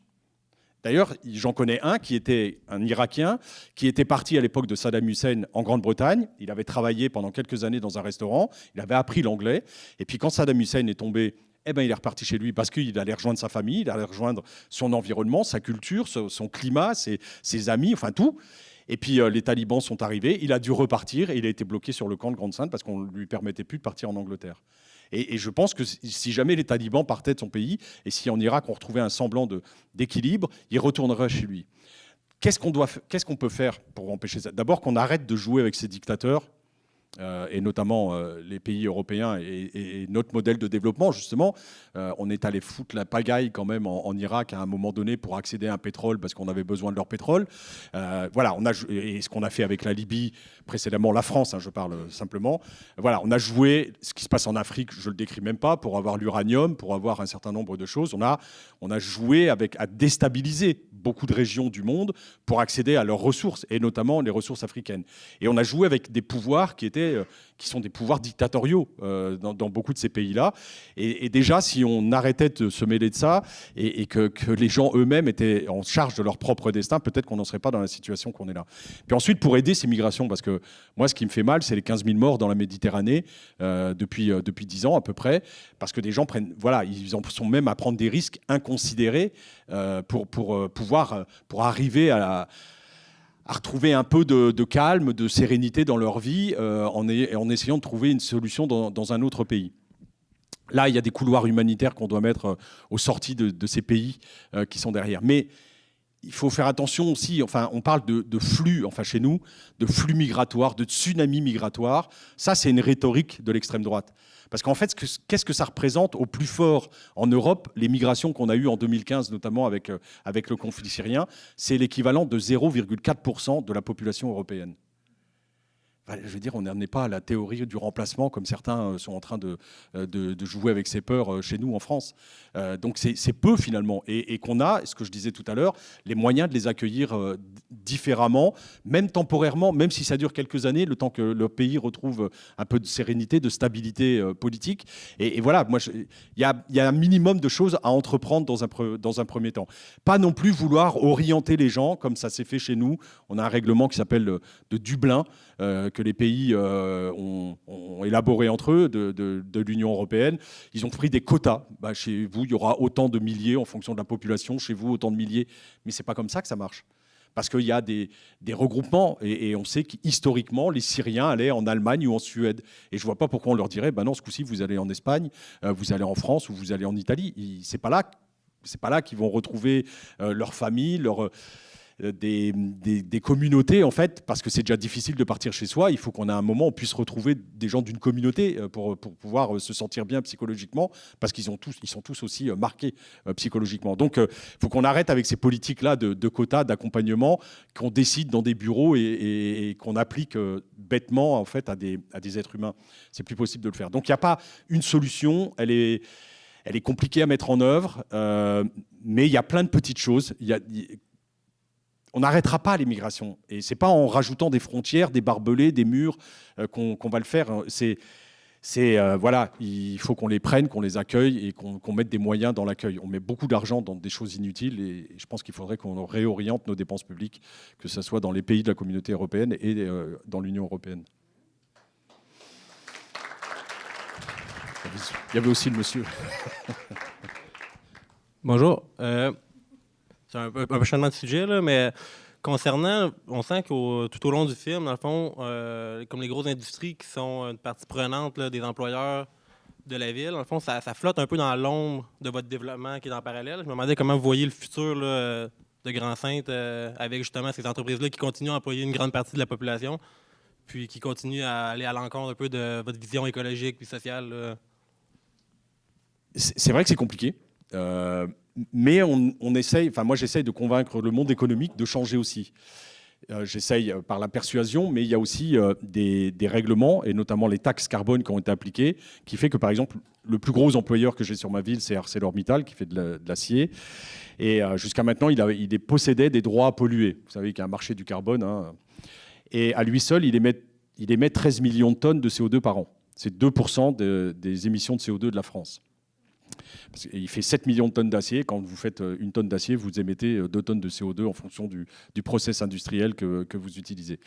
D'ailleurs, j'en connais un qui était un Irakien, qui était parti à l'époque de Saddam Hussein en Grande-Bretagne. Il avait travaillé pendant quelques années dans un restaurant, il avait appris l'anglais. Et puis quand Saddam Hussein est tombé, eh ben, il est reparti chez lui parce qu'il allait rejoindre sa famille, il allait rejoindre son environnement, sa culture, son climat, ses amis, enfin tout. Et puis les talibans sont arrivés, il a dû repartir et il a été bloqué sur le camp de Grande-Sainte parce qu'on ne lui permettait plus de partir en Angleterre. Et je pense que si jamais les talibans partaient de son pays et si en Irak on retrouvait un semblant d'équilibre, il retournerait chez lui. Qu'est-ce qu'on peut faire pour empêcher ça? D'abord qu'on arrête de jouer avec ces dictateurs. Et notamment les pays européens et notre modèle de développement, justement. On est allé foutre la pagaille quand même en Irak à un moment donné pour accéder à un pétrole parce qu'on avait besoin de leur pétrole. Voilà, et ce qu'on a fait avec la Libye précédemment, la France, hein, je parle simplement. Voilà, on a joué ce qui se passe en Afrique, je ne le décris même pas, pour avoir l'uranium, pour avoir un certain nombre de choses. On a joué à déstabiliser beaucoup de régions du monde pour accéder à leurs ressources, et notamment les ressources africaines. Et on a joué avec des pouvoirs qui sont des pouvoirs dictatoriaux dans beaucoup de ces pays-là. Et déjà, si on arrêtait de se mêler de ça et que les gens eux-mêmes étaient en charge de leur propre destin, peut-être qu'on n'en serait pas dans la situation qu'on est là. Puis ensuite, pour aider ces migrations, parce que moi, ce qui me fait mal, c'est les 15 000 morts dans la Méditerranée depuis 10 ans à peu près, parce que des gens ils en sont même à prendre des risques inconsidérés pour arriver à retrouver un peu de calme, de sérénité dans leur vie en essayant de trouver une solution dans un autre pays. Là, il y a des couloirs humanitaires qu'on doit mettre aux sorties de ces pays qui sont derrière. Mais il faut faire attention aussi, enfin, on parle de flux, enfin chez nous, de flux migratoires, de tsunami migratoire. Ça, c'est une rhétorique de l'extrême droite. Parce qu'en fait, qu'est-ce que ça représente au plus fort en Europe, les migrations qu'on a eues en 2015, notamment avec le conflit syrien, c'est l'équivalent de 0,4% de la population européenne. Je veux dire, on n'en est pas à la théorie du remplacement, comme certains sont en train de jouer avec ces peurs chez nous en France. Donc c'est peu finalement. Et qu'on a, ce que je disais tout à l'heure, les moyens de les accueillir différemment, même temporairement, même si ça dure quelques années, le temps que le pays retrouve un peu de sérénité, de stabilité politique. Et voilà, moi, il y a un minimum de choses à entreprendre dans un premier temps. Pas non plus vouloir orienter les gens, comme ça s'est fait chez nous. On a un règlement qui s'appelle de Dublin, que les pays ont élaboré entre eux de l'Union européenne. Ils ont pris des quotas. Chez vous, il y aura autant de milliers en fonction de la population. Chez vous, autant de milliers. Mais ce n'est pas comme ça que ça marche. Parce qu'il y a des regroupements. Et on sait qu'historiquement, les Syriens allaient en Allemagne ou en Suède. Et je ne vois pas pourquoi on leur dirait, non, ce coup-ci, vous allez en Espagne, vous allez en France ou vous allez en Italie. Ce n'est pas là qu'ils vont retrouver leur famille, des communautés, en fait, parce que c'est déjà difficile de partir chez soi. Il faut qu'on ait un moment où on puisse retrouver des gens d'une communauté pour pouvoir se sentir bien psychologiquement, parce qu'ils sont tous aussi marqués psychologiquement. Donc, il faut qu'on arrête avec ces politiques-là de quotas, d'accompagnement, qu'on décide dans des bureaux et qu'on applique bêtement, en fait, à des êtres humains. C'est plus possible de le faire. Donc, il n'y a pas une solution. Elle est compliquée à mettre en œuvre, mais il y a plein de petites choses. On n'arrêtera pas l'immigration. Et ce n'est pas en rajoutant des frontières, des barbelés, des murs qu'on va le faire. Voilà, il faut qu'on les prenne, qu'on les accueille et qu'on mette des moyens dans l'accueil. On met beaucoup d'argent dans des choses inutiles et je pense qu'il faudrait qu'on réoriente nos dépenses publiques, que ce soit dans les pays de la communauté européenne et dans l'Union européenne. Il y avait aussi le monsieur. Bonjour. C'est un peu changement de sujet, là, mais concernant, on sent que tout au long du film, dans le fond, comme les grosses industries qui sont une partie prenante là, des employeurs de la ville, dans le fond, ça flotte un peu dans l'ombre de votre développement qui est en parallèle. Je me demandais comment vous voyez le futur là, de Grand-Sainte avec justement ces entreprises-là qui continuent à employer une grande partie de la population, puis qui continuent à aller à l'encontre un peu de votre vision écologique puis sociale. Là. C'est vrai que c'est compliqué. Mais on essaye, enfin moi j'essaye de convaincre le monde économique de changer aussi. J'essaye par la persuasion, mais il y a aussi des règlements, et notamment les taxes carbone qui ont été appliquées, qui fait que par exemple, le plus gros employeur que j'ai sur ma ville, c'est ArcelorMittal, qui fait de l'acier. Et jusqu'à maintenant, il possédait des droits à polluer. Vous savez qu'il y a un marché du carbone. Hein. Et à lui seul, il émet 13 millions de tonnes de CO2 par an. C'est 2% des émissions de CO2 de la France. Il fait 7 millions de tonnes d'acier. Quand vous faites une tonne d'acier, vous émettez 2 tonnes de CO2 en fonction du process industriel que vous utilisez.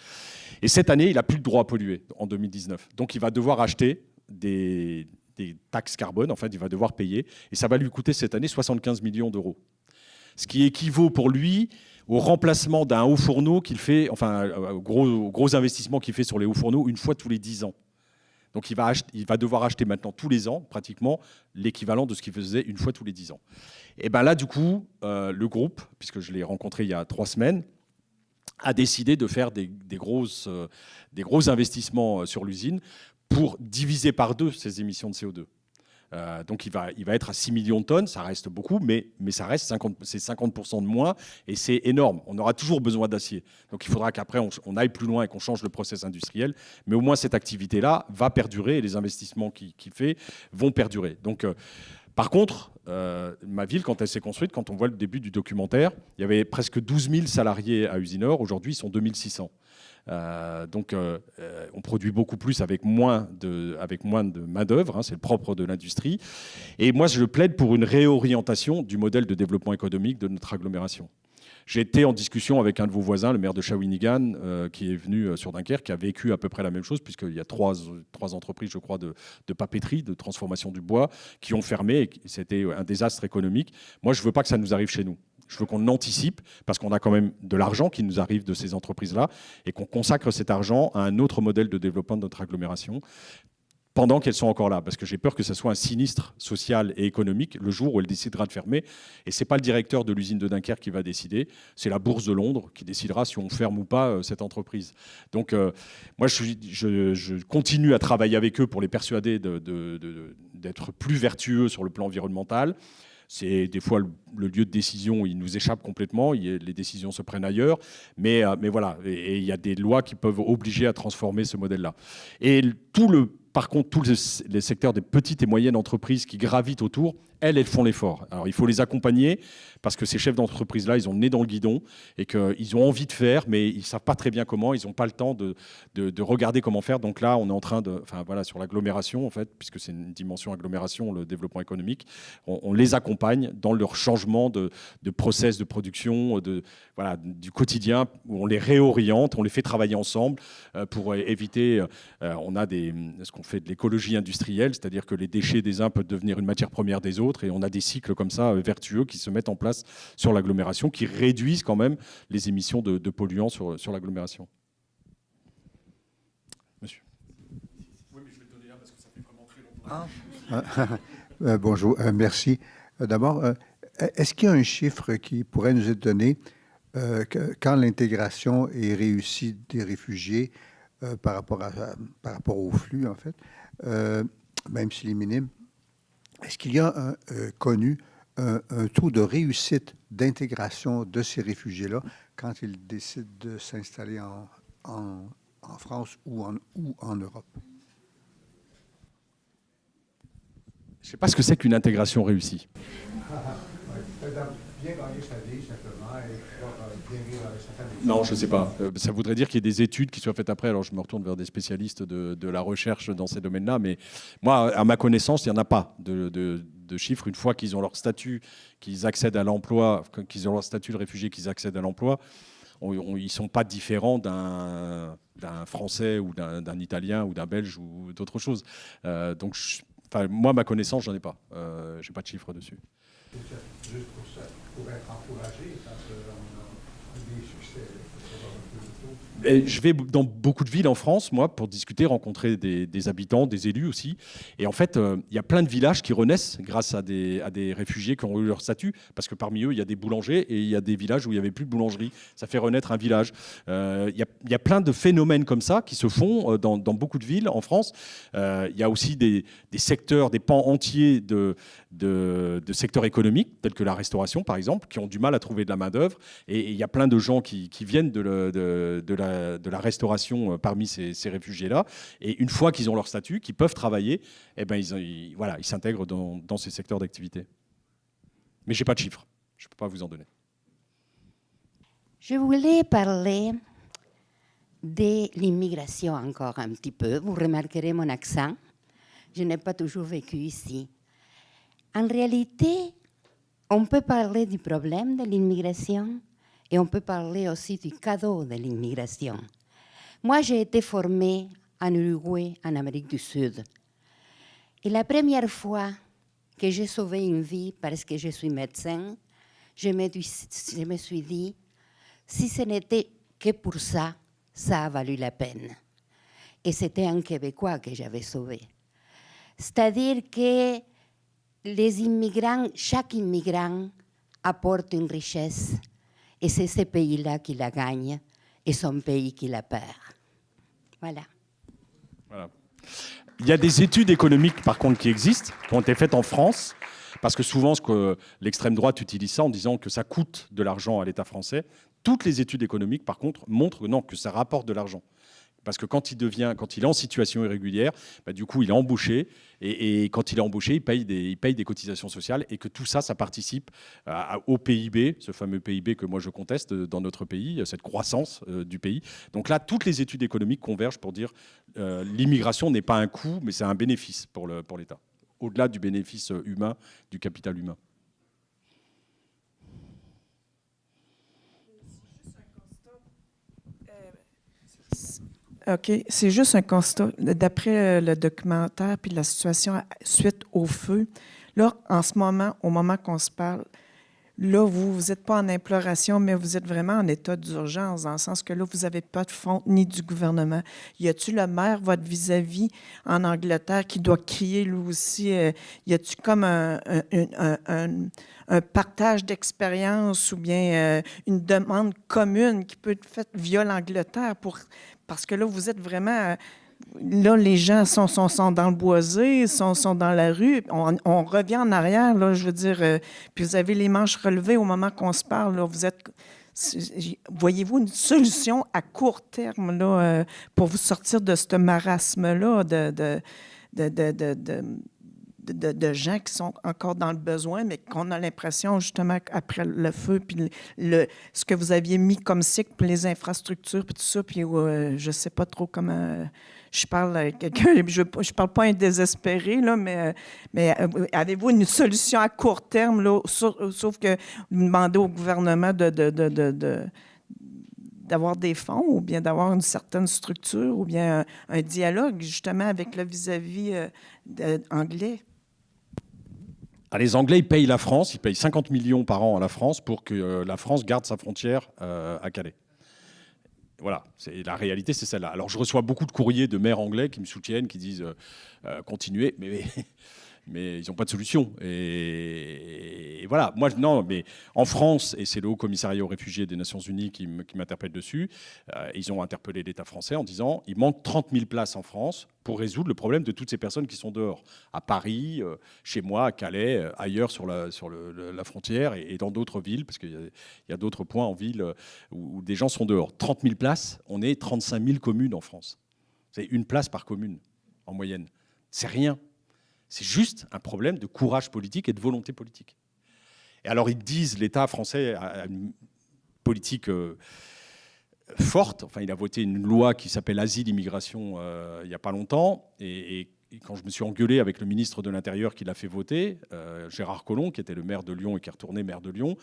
Et cette année, il n'a plus le droit à polluer en 2019. Donc il va devoir acheter des des taxes carbone. En fait, il va devoir payer. Et ça va lui coûter cette année 75 millions d'euros. Ce qui équivaut pour lui au remplacement d'un haut fourneau qu'il fait, enfin, gros investissement qu'il fait sur les hauts fourneaux une fois tous les 10 ans. Donc il va devoir acheter maintenant tous les ans, pratiquement, l'équivalent de ce qu'il faisait une fois tous les 10 ans. Et bien là, du coup, le groupe, puisque je l'ai rencontré il y a 3 semaines, a décidé de faire des gros investissements sur l'usine pour diviser par 2 ces émissions de CO2. Donc il va être à 6 millions de tonnes, ça reste beaucoup, mais ça reste 50% de moins, et c'est énorme. On aura toujours besoin d'acier. Donc il faudra qu'après on aille plus loin et qu'on change le process industriel, mais au moins cette activité-là va perdurer, et les investissements qu'il fait vont perdurer. Donc, par contre, ma ville, quand elle s'est construite, quand on voit le début du documentaire, il y avait presque 12 000 salariés à Usinor, aujourd'hui ils sont 2600. Donc on produit beaucoup plus avec moins de main-d'œuvre, hein, c'est le propre de l'industrie. Et moi, je plaide pour une réorientation du modèle de développement économique de notre agglomération. J'ai été en discussion avec un de vos voisins, le maire de Shawinigan, qui est venu sur Dunkerque, qui a vécu à peu près la même chose, puisqu'il y a trois entreprises, je crois, de papeterie, de transformation du bois, qui ont fermé, et c'était un désastre économique. Moi, je ne veux pas que ça nous arrive chez nous. Je veux qu'on anticipe, parce qu'on a quand même de l'argent qui nous arrive de ces entreprises-là, et qu'on consacre cet argent à un autre modèle de développement de notre agglomération, pendant qu'elles sont encore là, parce que j'ai peur que ce soit un sinistre social et économique le jour où elle décidera de fermer. Et ce n'est pas le directeur de l'usine de Dunkerque qui va décider, c'est la Bourse de Londres qui décidera si on ferme ou pas cette entreprise. Donc moi, je continue à travailler avec eux pour les persuader d'être plus vertueux sur le plan environnemental. C'est des fois le lieu de décision, il nous échappe complètement, les décisions se prennent ailleurs, mais voilà, et il y a des lois qui peuvent obliger à transformer ce modèle-là. Et par contre, tous les secteurs des petites et moyennes entreprises qui gravitent autour, elles font l'effort. Alors il faut les accompagner, parce que ces chefs d'entreprise-là, ils ont le nez dans le guidon, et qu'ils ont envie de faire, mais ils ne savent pas très bien comment, ils n'ont pas le temps de regarder comment faire. Donc là, on est en train sur l'agglomération, en fait, puisque c'est une dimension agglomération, le développement économique, on les accompagne dans leur changement de process de production, du quotidien, où on les réoriente, on les fait travailler ensemble pour éviter, on a ce qu'on fait de l'écologie industrielle, c'est-à-dire que les déchets des uns peuvent devenir une matière première des autres, et on a des cycles comme ça vertueux qui se mettent en place sur l'agglomération, qui réduisent quand même les émissions de polluants sur l'agglomération. Monsieur. Oui, mais je vais te donner là parce que ça fait vraiment très longtemps. Bonjour, merci. D'abord, est-ce qu'il y a un chiffre qui pourrait nous être donné quand l'intégration est réussie des réfugiés par rapport au flux, en fait, même s'il est minime, est-ce qu'il y a connu un taux de réussite d'intégration de ces réfugiés-là quand ils décident de s'installer en France ou en Europe? Je ne sais pas ce que c'est qu'une intégration réussie. Bien gagner sa vie, simplement, et bien vivre avec sa famille. Non, je ne sais pas. Ça voudrait dire qu'il y ait des études qui soient faites après. Alors, je me retourne vers des spécialistes de la recherche dans ces domaines-là. Mais moi, à ma connaissance, il n'y en a pas de chiffres. Une fois qu'ils ont leur statut, qu'ils accèdent à l'emploi, qu'ils ont leur statut de réfugié, qu'ils accèdent à l'emploi, ils ne sont pas différents d'un Français ou d'un Italien ou d'un Belge ou d'autre chose. Donc, moi, ma connaissance, j'en ai pas. Je n'ai pas de chiffres dessus. Juste pour être encouragé, quand on a des succès. Et je vais dans beaucoup de villes en France, moi, pour discuter, rencontrer des habitants, des élus aussi. Et en fait, il y a plein de villages qui renaissent grâce à des réfugiés qui ont eu leur statut. Parce que parmi eux, il y a des boulangers et il y a des villages où il n'y avait plus de boulangerie. Ça fait renaître un village. Il y a plein de phénomènes comme ça qui se font dans beaucoup de villes en France. Il y a aussi des secteurs, des pans entiers de secteurs économiques, tels que la restauration, par exemple, qui ont du mal à trouver de la main-d'œuvre. Et il y a plein de gens qui viennent de la restauration parmi ces réfugiés-là. Et une fois qu'ils ont leur statut, qu'ils peuvent travailler, eh ben, ils s'intègrent dans ces secteurs d'activité. Mais je n'ai pas de chiffres. Je ne peux pas vous en donner. Je voulais parler de l'immigration encore un petit peu. Vous remarquerez mon accent. Je n'ai pas toujours vécu ici. En réalité, on peut parler du problème de l'immigration et on peut parler aussi du cadeau de l'immigration. Moi, j'ai été formée en Uruguay, en Amérique du Sud. Et la première fois que j'ai sauvé une vie parce que je suis médecin, je me suis dit, si ce n'était que pour ça, ça a valu la peine. Et c'était un Québécois que j'avais sauvé. C'est-à-dire que les immigrants, chaque immigrant apporte une richesse et c'est ce pays-là qui la gagne et son pays qui la perd. Voilà. Voilà. Il y a des études économiques, par contre, qui existent, qui ont été faites en France, parce que souvent, ce que l'extrême droite utilise ça en disant que ça coûte de l'argent à l'État français. Toutes les études économiques, par contre, montrent non, que ça rapporte de l'argent. Parce que quand il est en situation irrégulière, bah, du coup, il est embauché. Et quand il est embauché, il paye des cotisations sociales. Et que tout ça, ça participe au PIB, ce fameux PIB que moi je conteste dans notre pays, cette croissance du pays. Donc là, toutes les études économiques convergent pour dire l'immigration n'est pas un coût, mais c'est un bénéfice pour l'État. Au-delà du bénéfice humain, du capital humain. OK. C'est juste un constat. D'après le documentaire puis la situation suite au feu, là, en ce moment, au moment qu'on se parle, là, vous n'êtes pas en imploration, mais vous êtes vraiment en état d'urgence, dans le sens que là, vous n'avez pas de fonds ni du gouvernement. Y a-t-il le maire, votre vis-à-vis, en Angleterre, qui doit crier, lui aussi? Y a-t-il comme un partage d'expérience ou bien une demande commune qui peut être faite via l'Angleterre parce que là, vous êtes vraiment... Là, les gens sont dans le boisé, sont dans la rue. On revient en arrière, là, je veux dire. Puis vous avez les manches relevées au moment qu'on se parle. Là, voyez-vous une solution à court terme là, pour vous sortir de ce marasme-là de gens qui sont encore dans le besoin, mais qu'on a l'impression, justement, après le feu, puis ce que vous aviez mis comme cycle pour les infrastructures, puis tout ça, puis je ne sais pas trop comment... Je parle à quelqu'un, je parle pas à un désespéré, là, mais avez-vous une solution à court terme, là, sauf que vous demandez au gouvernement d'avoir des fonds ou bien d'avoir une certaine structure ou bien un dialogue, justement, avec le vis-à-vis anglais? Ah, les Anglais, ils payent la France, ils payent 50 millions par an à la France pour que la France garde sa frontière à Calais. Voilà, la réalité, c'est celle-là. Alors, je reçois beaucoup de courriers de maires anglais qui me soutiennent, qui disent continuez, mais ils n'ont pas de solution. Et voilà, moi, non, mais en France, et c'est le Haut Commissariat aux réfugiés des Nations Unies qui m'interpelle dessus, ils ont interpellé l'État français en disant il manque 30 000 places en France pour résoudre le problème de toutes ces personnes qui sont dehors, à Paris, chez moi, à Calais, ailleurs sur la frontière et dans d'autres villes, parce qu'il y a d'autres points en ville où des gens sont dehors. 30 000 places, on est 35 000 communes en France. C'est une place par commune, en moyenne. C'est rien. C'est juste un problème de courage politique et de volonté politique. Et alors, ils disent, l'État français a une politique forte. Enfin, il a voté une loi qui s'appelle Asile, Immigration il n'y a pas longtemps. Et quand je me suis engueulé avec le ministre de l'Intérieur qui l'a fait voter, Gérard Collomb, qui était le maire de Lyon et qui est retourné maire de Lyon,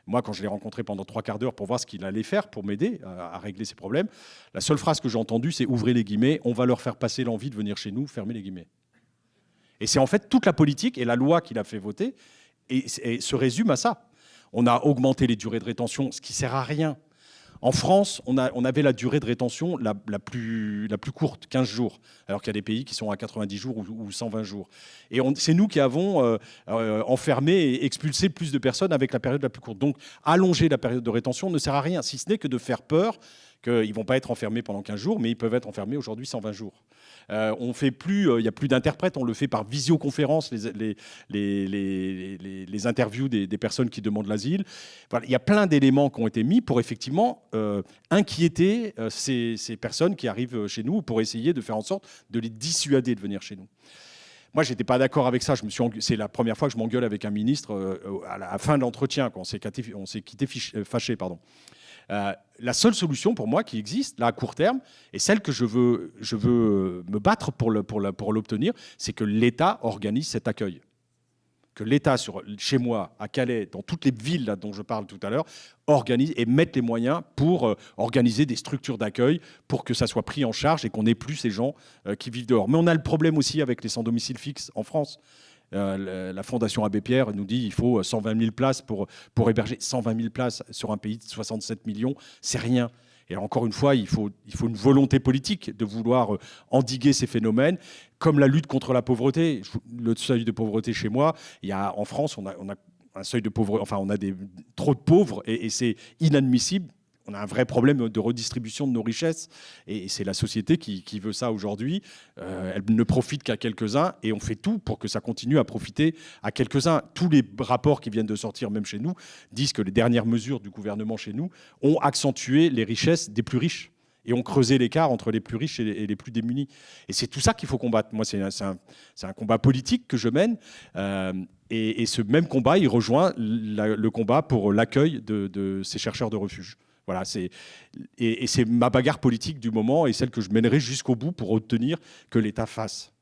moi, quand je l'ai rencontré pendant 3/4 d'heure pour voir ce qu'il allait faire pour m'aider à régler ces problèmes, la seule phrase que j'ai entendue, c'est « ouvrez les guillemets, on va leur faire passer l'envie de venir chez nous, fermez les guillemets ». Et c'est en fait toute la politique et la loi qu'il a fait voter et se résume à ça. On a augmenté les durées de rétention, ce qui ne sert à rien. En France, on avait la durée de rétention la plus courte, 15 jours, alors qu'il y a des pays qui sont à 90 jours ou 120 jours. Et c'est nous qui avons enfermé et expulsé plus de personnes avec la période la plus courte. Donc, allonger la période de rétention ne sert à rien, si ce n'est que de faire peur qu'ils ne vont pas être enfermés pendant 15 jours, mais ils peuvent être enfermés aujourd'hui 120 jours. On fait plus, il n'y a plus d'interprètes, on le fait par visioconférence, les interviews des personnes qui demandent l'asile. Voilà, il y a plein d'éléments qui ont été mis pour effectivement inquiéter ces personnes qui arrivent chez nous, pour essayer de faire en sorte de les dissuader de venir chez nous. Moi, je n'étais pas d'accord avec ça. C'est la première fois que je m'engueule avec un ministre à la fin de l'entretien, quand on s'est quitté fâché. Pardon. La seule solution pour moi qui existe, là, à court terme, et celle que je veux me battre pour l'obtenir, c'est que l'État organise cet accueil. que l'État, chez moi, à Calais, dans toutes les villes là, dont je parle tout à l'heure, organise et mette les moyens pour organiser des structures d'accueil pour que ça soit pris en charge et qu'on n'ait plus ces gens qui vivent dehors. Mais on a le problème aussi avec les sans domicile fixe en France. La Fondation Abbé Pierre nous dit qu'il faut 120 000 places pour héberger. 120 000 places sur un pays de 67 millions, c'est rien. Et encore une fois, il faut une volonté politique de vouloir endiguer ces phénomènes, comme la lutte contre la pauvreté. Le seuil de pauvreté chez moi, en France, on a un seuil de pauvreté, enfin, on a trop de pauvres et c'est inadmissible. On a un vrai problème de redistribution de nos richesses et c'est la société qui veut ça aujourd'hui. Elle ne profite qu'à quelques-uns et on fait tout pour que ça continue à profiter à quelques-uns. Tous les rapports qui viennent de sortir, même chez nous, disent que les dernières mesures du gouvernement chez nous ont accentué les richesses des plus riches et ont creusé l'écart entre les plus riches et les plus démunis. Et c'est tout ça qu'il faut combattre. Moi, c'est un combat politique que je mène. Et ce même combat, il rejoint le combat pour l'accueil de ces chercheurs de refuge. Voilà, c'est ma bagarre politique du moment et celle que je mènerai jusqu'au bout pour obtenir que l'État fasse.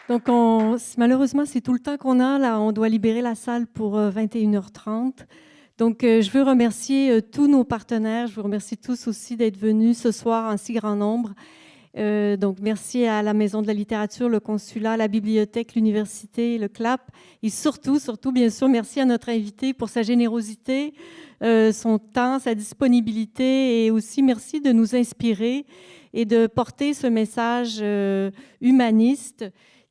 Donc, malheureusement, c'est tout le temps qu'on a. Là, on doit libérer la salle pour 21h30. Donc, je veux remercier tous nos partenaires. Je vous remercie tous aussi d'être venus ce soir en si grand nombre. Donc, merci à la Maison de la littérature, le consulat, la bibliothèque, l'université, le CLAP. Et surtout, bien sûr, merci à notre invité pour sa générosité, son temps, sa disponibilité et aussi merci de nous inspirer et de porter ce message humaniste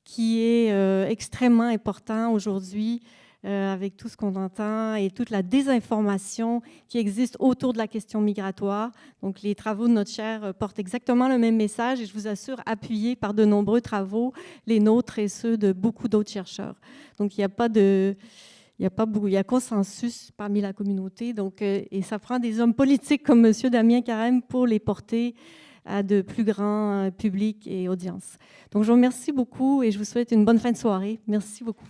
qui est extrêmement important aujourd'hui avec tout ce qu'on entend et toute la désinformation qui existe autour de la question migratoire. Donc, les travaux de notre chaire portent exactement le même message et je vous assure, appuyés par de nombreux travaux, les nôtres et ceux de beaucoup d'autres chercheurs. Donc, il y a consensus parmi la communauté. Donc, et ça prend des hommes politiques comme M. Damien Carême pour les porter à de plus grands publics et audiences. Donc, je vous remercie beaucoup et je vous souhaite une bonne fin de soirée. Merci beaucoup.